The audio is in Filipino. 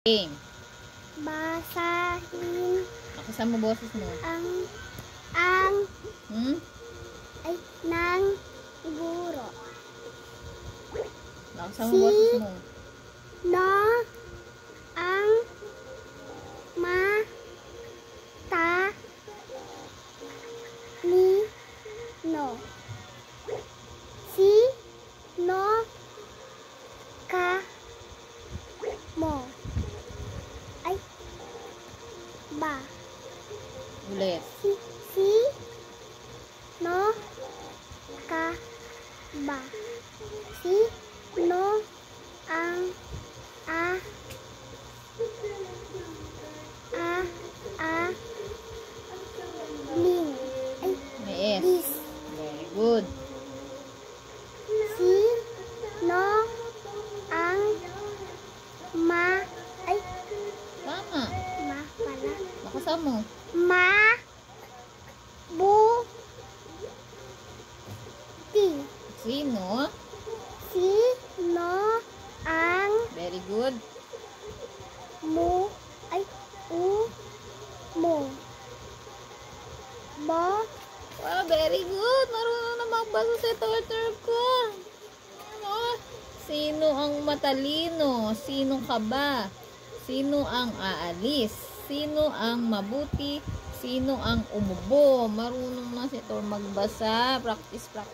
Game. Basahin Lakasan mo boses mo. ang Hmm? ng guro. Lakasan mo boses mo. No ang mata ni no. Si no ka mo. Ay ba. Ulit. Si no ka ba. Si no ang ling. Ay, May S. lis. Very good. Si no ang ay, Tama. pala. Lakasan mo. Buti. Sino? Sino ang Very good. mo mo Wow, very good. Marunong na magbasa si Turtle ko. Ano? Sino ang matalino? Sino ka ba? Sino ang aalis? Sino ang mabuti? Sino ang umubo? Marunong na si Tor magbasa. Practice pa.